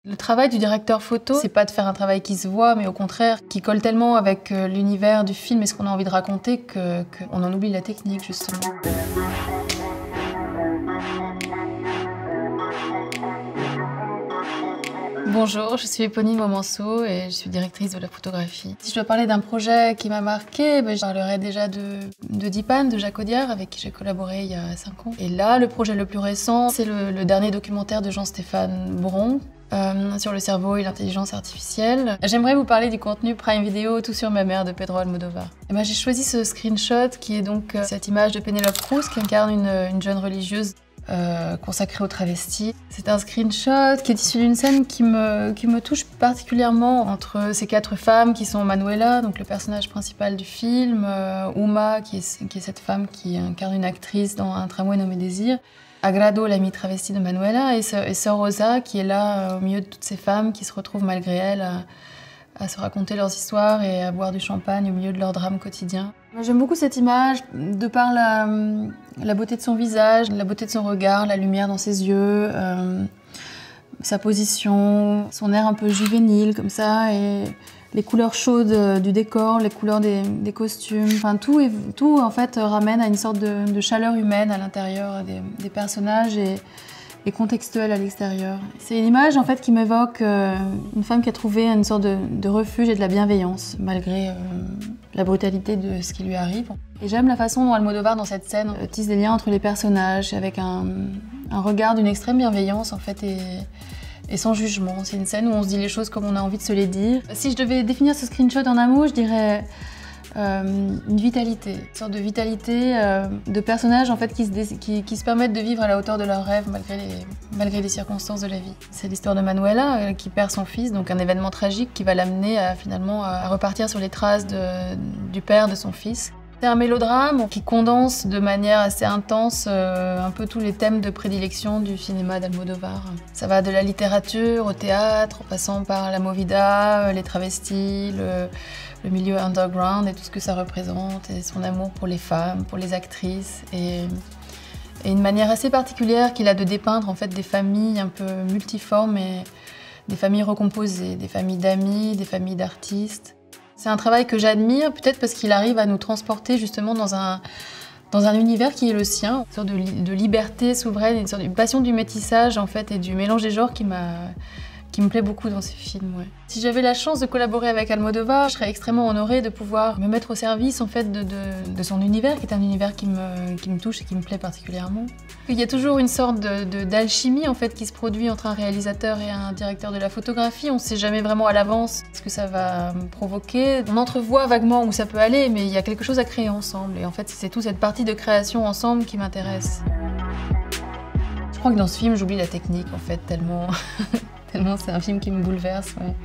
Le travail du directeur photo, c'est pas de faire un travail qui se voit, mais au contraire, qui colle tellement avec l'univers du film et ce qu'on a envie de raconter qu'on en oublie la technique, justement. Bonjour, je suis Éponyme Aumanceau et je suis directrice de la photographie. Si je dois parler d'un projet qui m'a marqué, je parlerai déjà de Dipan, de Jacques Audiard, avec qui j'ai collaboré il y a 5 ans. Et là, le projet le plus récent, c'est le dernier documentaire de Jean-Stéphane Bron, sur le cerveau et l'intelligence artificielle. J'aimerais vous parler du contenu Prime Video, Tout sur ma mère de Pedro Almodóvar. J'ai choisi ce screenshot qui est donc cette image de Pénélope Cruz qui incarne une jeune religieuse consacrée aux travestis. C'est un screenshot qui est issu d'une scène qui me touche particulièrement entre ces 4 femmes qui sont Manuela, donc le personnage principal du film, Uma, qui est cette femme qui incarne une actrice dans Un tramway nommé Désir, Agrado, l'amie travestie de Manuela, et Sœur Rosa, qui est là au milieu de toutes ces femmes qui se retrouvent malgré elles à se raconter leurs histoires et à boire du champagne au milieu de leur drame quotidien. J'aime beaucoup cette image, de par la beauté de son visage, la beauté de son regard, la lumière dans ses yeux, sa position, son air un peu juvénile comme ça, et les couleurs chaudes du décor, les couleurs des costumes, enfin tout en fait ramène à une sorte de chaleur humaine à l'intérieur des personnages et contextuelle à l'extérieur. C'est une image en fait qui m'évoque une femme qui a trouvé une sorte de refuge et de la bienveillance malgré la brutalité de ce qui lui arrive. Et j'aime la façon dont Almodóvar dans cette scène tisse des liens entre les personnages avec un regard d'une extrême bienveillance en fait et sans jugement. C'est une scène où on se dit les choses comme on a envie de se les dire. Si je devais définir ce screenshot en un mot, je dirais une vitalité, une sorte de vitalité de personnages en fait qui se permettent de vivre à la hauteur de leurs rêves malgré les circonstances de la vie. C'est l'histoire de Manuela qui perd son fils, donc un événement tragique qui va l'amener finalement à repartir sur les traces du père de son fils. C'est un mélodrame qui condense de manière assez intense un peu tous les thèmes de prédilection du cinéma d'Almodóvar. Ça va de la littérature au théâtre, en passant par la movida, les travestis, le milieu underground et tout ce que ça représente, et son amour pour les femmes, pour les actrices, et une manière assez particulière qu'il a de dépeindre en fait des familles un peu multiformes, et des familles recomposées, des familles d'amis, des familles d'artistes. C'est un travail que j'admire, peut-être parce qu'il arrive à nous transporter justement dans un univers qui est le sien, une sorte de liberté souveraine, une sorte de passion du métissage en fait, et du mélange des genres qui me plaît beaucoup dans ces films. Ouais. Si j'avais la chance de collaborer avec Almodóvar, je serais extrêmement honorée de pouvoir me mettre au service en fait, de son univers, qui est un univers qui me touche et qui me plaît particulièrement. Il y a toujours une sorte d'alchimie en fait, qui se produit entre un réalisateur et un directeur de la photographie. On ne sait jamais vraiment à l'avance ce que ça va provoquer. On entrevoit vaguement où ça peut aller, mais il y a quelque chose à créer ensemble. Et en fait, c'est toute cette partie de création ensemble qui m'intéresse. Je crois que dans ce film, j'oublie la technique en fait, tellement c'est un film qui me bouleverse. Ouais.